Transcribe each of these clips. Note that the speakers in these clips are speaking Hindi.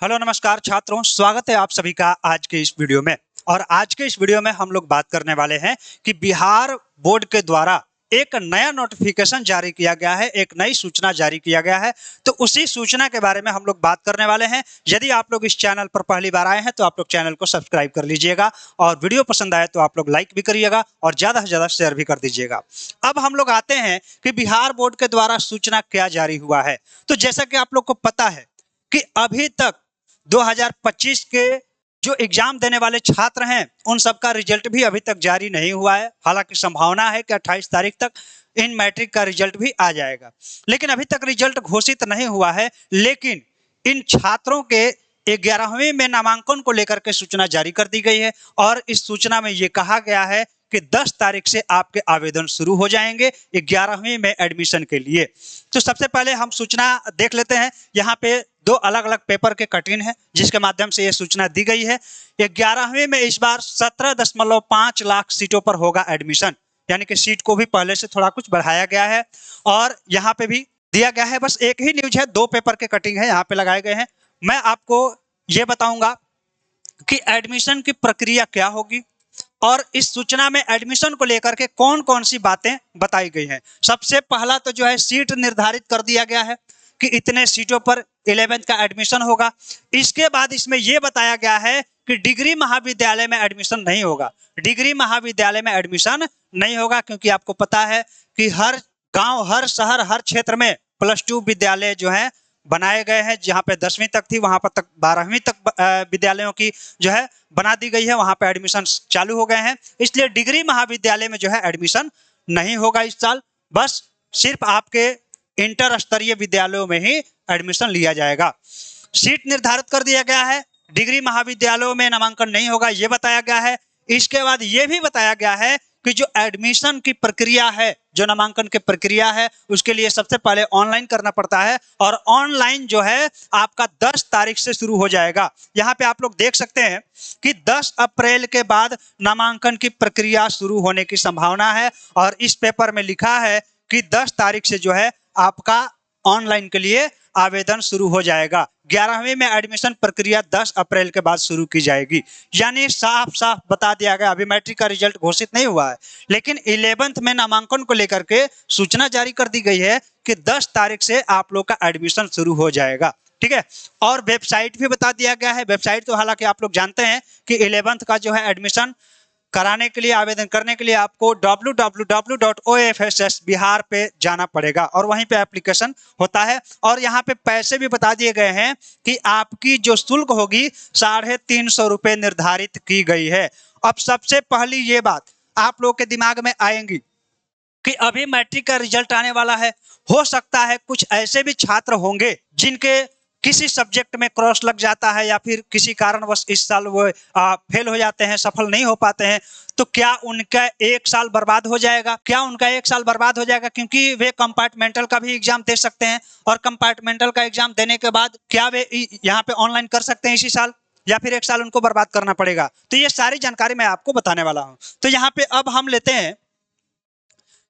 हेलो नमस्कार छात्रों, स्वागत है आप सभी का आज के इस वीडियो में। और आज के इस वीडियो में हम लोग बात करने वाले हैं कि बिहार बोर्ड के द्वारा एक नया नोटिफिकेशन जारी किया गया है, एक नई सूचना जारी किया गया है। तो उसी सूचना के बारे में हम लोग बात करने वाले हैं। यदि आप लोग इस चैनल पर पहली बार आए हैं तो आप लोग चैनल को सब्सक्राइब कर लीजिएगा और वीडियो पसंद आए तो आप लोग लाइक भी करिएगा और ज्यादा से ज्यादा शेयर भी कर दीजिएगा। अब हम लोग आते हैं कि बिहार बोर्ड के द्वारा सूचना क्या जारी हुआ है। तो जैसा कि आप लोग को पता है कि अभी तक 2025 के जो एग्जाम देने वाले छात्र हैं उन सबका रिजल्ट भी अभी तक जारी नहीं हुआ है। हालांकि संभावना है कि 28 तारीख तक इन मैट्रिक का रिजल्ट भी आ जाएगा, लेकिन अभी तक रिजल्ट घोषित नहीं हुआ है। लेकिन इन छात्रों के 11वीं में नामांकन को लेकर के सूचना जारी कर दी गई है और इस सूचना में यह कहा गया है कि 10 तारीख से आपके आवेदन शुरू हो जाएंगे 11वीं में एडमिशन के लिए। तो सबसे पहले हम सूचना देख लेते हैं। यहाँ पे दो अलग अलग पेपर के कटिंग है जिसके माध्यम से यह सूचना दी गई है। 11वीं में इस बार 17.5 लाख सीटों पर होगा एडमिशन, यानी कि सीट को भी पहले से थोड़ा कुछ बढ़ाया गया है। और यहाँ पे भी दिया गया है, बस एक ही न्यूज है, दो पेपर के कटिंग है यहाँ पे लगाए गए हैं। मैं आपको ये बताऊंगा कि एडमिशन की प्रक्रिया क्या होगी और इस सूचना में एडमिशन को लेकर के कौन कौन सी बातें बताई गई हैं। सबसे पहला तो जो है सीट निर्धारित कर दिया गया है कि इतने सीटों पर 11th का एडमिशन होगा। इसके बाद इसमें यह बताया गया है कि डिग्री महाविद्यालय में एडमिशन नहीं होगा। डिग्री महाविद्यालय में एडमिशन नहीं होगा क्योंकि आपको पता है कि हर गांव, हर शहर, हर क्षेत्र में +2 विद्यालय जो है बनाए गए हैं। जहां पे 10वीं तक थी वहां पर तक 12वीं तक विद्यालयों की जो है बना दी गई है, वहां पे एडमिशन चालू हो गए हैं। इसलिए डिग्री महाविद्यालय में जो है एडमिशन नहीं होगा इस साल। बस सिर्फ आपके इंटर स्तरीय विद्यालयों में ही एडमिशन लिया जाएगा। सीट निर्धारित कर दिया गया है, डिग्री महाविद्यालयों में नामांकन नहीं होगा ये बताया गया है। इसके बाद ये भी बताया गया है कि जो एडमिशन की प्रक्रिया है, जो नामांकन की प्रक्रिया है, उसके लिए सबसे पहले ऑनलाइन करना पड़ता है और ऑनलाइन जो है आपका 10 तारीख से शुरू हो जाएगा। यहाँ पे आप लोग देख सकते हैं कि 10 अप्रैल के बाद नामांकन की प्रक्रिया शुरू होने की संभावना है और इस पेपर में लिखा है कि 10 तारीख से जो है आपका ऑनलाइन के लिए आवेदन शुरू हो जाएगा। 11वीं में एडमिशन प्रक्रिया 10 अप्रैल के बाद शुरू की जाएगी। यानी साफ साफ बता दिया गया, अभी मैट्रिक का रिजल्ट घोषित नहीं हुआ है लेकिन 11th में नामांकन को लेकर के सूचना जारी कर दी गई है कि 10 तारीख से आप लोग का एडमिशन शुरू हो जाएगा। ठीक है, और वेबसाइट भी बता दिया गया है। वेबसाइट तो हालांकि आप लोग जानते हैं कि 11th का जो है एडमिशन कराने के लिए, आवेदन करने के लिए आपको www.ofssbihar पे जाना पड़ेगा और वहीं पे एप्लीकेशन होता है। और यहाँ पे पैसे भी बता दिए गए हैं कि आपकी जो शुल्क होगी 350 रुपये निर्धारित की गई है। अब सबसे पहली ये बात आप लोग के दिमाग में आएंगी कि अभी मैट्रिक का रिजल्ट आने वाला है, हो सकता है कुछ ऐसे भी छात्र होंगे जिनके किसी सब्जेक्ट में क्रॉस लग जाता है या फिर किसी कारणवश इस साल वो फेल हो जाते हैं, सफल नहीं हो पाते हैं। तो क्या उनका 1 साल बर्बाद हो जाएगा? क्या उनका 1 साल बर्बाद हो जाएगा? क्योंकि वे कंपार्टमेंटल का भी एग्जाम दे सकते हैं और कंपार्टमेंटल का एग्जाम देने के बाद क्या वे यहाँ पे ऑनलाइन कर सकते हैं इसी साल, या फिर 1 साल उनको बर्बाद करना पड़ेगा? तो ये सारी जानकारी मैं आपको बताने वाला हूँ। तो यहाँ पे अब हम लेते हैं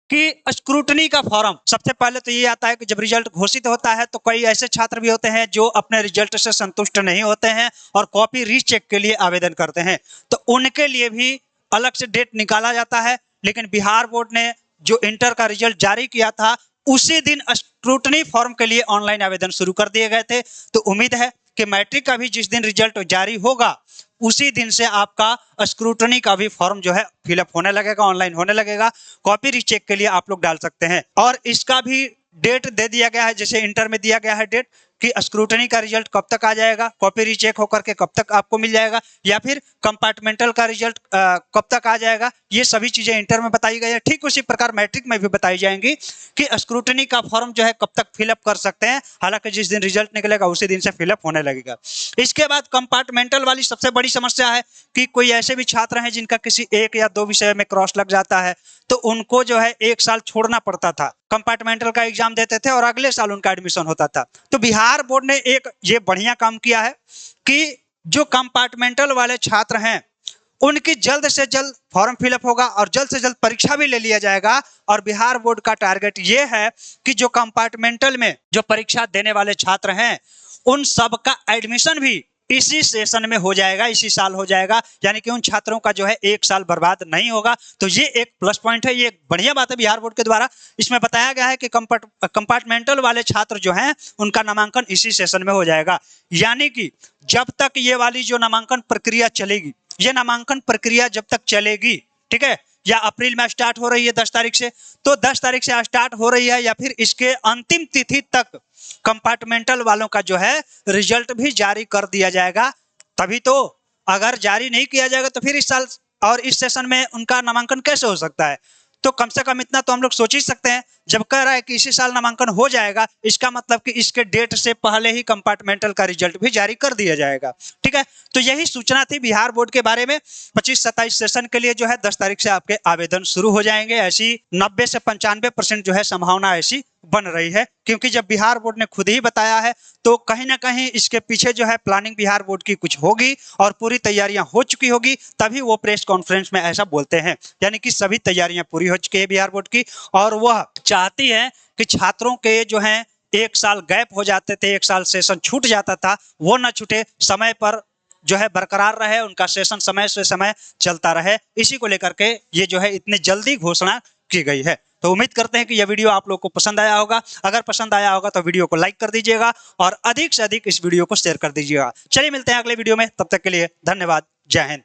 कि स्क्रूटनी का फॉर्म। सबसे पहले तो ये आता है कि जब रिजल्ट घोषित होता है तो कई ऐसे छात्र भी होते हैं जो अपने रिजल्ट से संतुष्ट नहीं होते हैं और कॉपी रीचेक के लिए आवेदन करते हैं। तो उनके लिए भी अलग से डेट निकाला जाता है। लेकिन बिहार बोर्ड ने जो इंटर का रिजल्ट जारी किया था उसी दिन स्क्रूटनी फॉर्म के लिए ऑनलाइन आवेदन शुरू कर दिए गए थे। तो उम्मीद है कि मैट्रिक का भी जिस दिन रिजल्ट जारी होगा उसी दिन से आपका स्क्रूटनी का भी फॉर्म जो है फिलअप होने लगेगा, ऑनलाइन होने लगेगा। कॉपी रीचेक के लिए आप लोग डाल सकते हैं और इसका भी डेट दे दिया गया है। जैसे इंटर में दिया गया है डेट कि स्क्रूटनी का रिजल्ट कब तक आ जाएगा, कॉपी रीचेक होकर के कब तक आपको मिल जाएगा, या फिर कंपार्टमेंटल का रिजल्ट कब तक आ जाएगा। ये सभी चीजें इंटर में बताई गई है। ठीक उसी प्रकार मैट्रिक में भी बताई जाएंगी कि स्क्रूटनी का फॉर्म जो है कब तक फिलअप कर सकते हैं। हालांकि जिस दिन रिजल्ट निकलेगा उसी दिन से फिलअप होने लगेगा। इसके बाद कंपार्टमेंटल वाली सबसे बड़ी समस्या है कि कोई ऐसे भी छात्र हैं जिनका किसी 1 या 2 विषय में क्रॉस लग जाता है तो उनको जो है 1 साल छोड़ना पड़ता था। कंपार्टमेंटल का एग्जाम देते थे और अगले साल उनका एडमिशन होता था। तो बिहार बोर्ड ने एक ये बढ़िया काम किया है कि जो कंपार्टमेंटल वाले छात्र हैं उनकी जल्द से जल्द फॉर्म फिलअप होगा और जल्द से जल्द परीक्षा भी ले लिया जाएगा। और बिहार बोर्ड का टारगेट ये है कि जो कंपार्टमेंटल में जो परीक्षा देने वाले छात्र हैं उन सब का एडमिशन भी इसी सेशन में हो जाएगा, इसी साल हो जाएगा। यानी कि उन छात्रों का जो है एक साल बर्बाद नहीं होगा। तो ये एक प्लस पॉइंट है, ये एक बढ़िया बात है बिहार बोर्ड के द्वारा। इसमें बताया गया है कि कंपार्टमेंटल वाले छात्र जो हैं उनका नामांकन इसी सेशन में हो जाएगा। यानी कि जब तक ये वाली जो नामांकन प्रक्रिया चलेगी, ये नामांकन प्रक्रिया जब तक चलेगी, ठीक है, या अप्रैल में स्टार्ट हो रही है 10 तारीख से, तो 10 तारीख से स्टार्ट हो रही है, या फिर इसके अंतिम तिथि तक कंपार्टमेंटल वालों का जो है रिजल्ट भी जारी कर दिया जाएगा। तभी तो, अगर जारी नहीं किया जाएगा तो फिर इस साल और इस सेशन में उनका नामांकन कैसे हो सकता है। तो कम से कम इतना तो हम लोग सोच ही सकते हैं, जब कह रहा है कि इसी साल नामांकन हो जाएगा, इसका मतलब कि इसके डेट से पहले ही कंपार्टमेंटल का रिजल्ट भी जारी कर दिया जाएगा। ठीक है, तो यही सूचना थी बिहार बोर्ड के बारे में। 25-27 सेशन के लिए जो है 10 तारीख से आपके आवेदन शुरू हो जाएंगे। ऐसी 90 से 95% जो है संभावना ऐसी बन रही है, क्योंकि जब बिहार बोर्ड ने खुद ही बताया है तो कहीं ना कहीं इसके पीछे जो है प्लानिंग बिहार बोर्ड की कुछ होगी और पूरी तैयारियां हो चुकी होगी, तभी वो प्रेस कॉन्फ्रेंस में ऐसा बोलते हैं। यानी कि सभी तैयारियां पूरी हो चुकी है बिहार बोर्ड की, और वह चाहती है कि छात्रों के जो है एक साल गैप हो जाते थे, एक साल सेशन छूट जाता था, वो न छूटे, समय पर जो है बरकरार रहे, उनका सेशन समय से समय चलता रहे। इसी को लेकर के ये जो है इतनी जल्दी घोषणा की गई है। तो उम्मीद करते हैं कि यह वीडियो आप लोग को पसंद आया होगा। अगर पसंद आया होगा तो वीडियो को लाइक कर दीजिएगा और अधिक से अधिक इस वीडियो को शेयर कर दीजिएगा। चलिए मिलते हैं अगले वीडियो में, तब तक के लिए धन्यवाद। जय हिंद।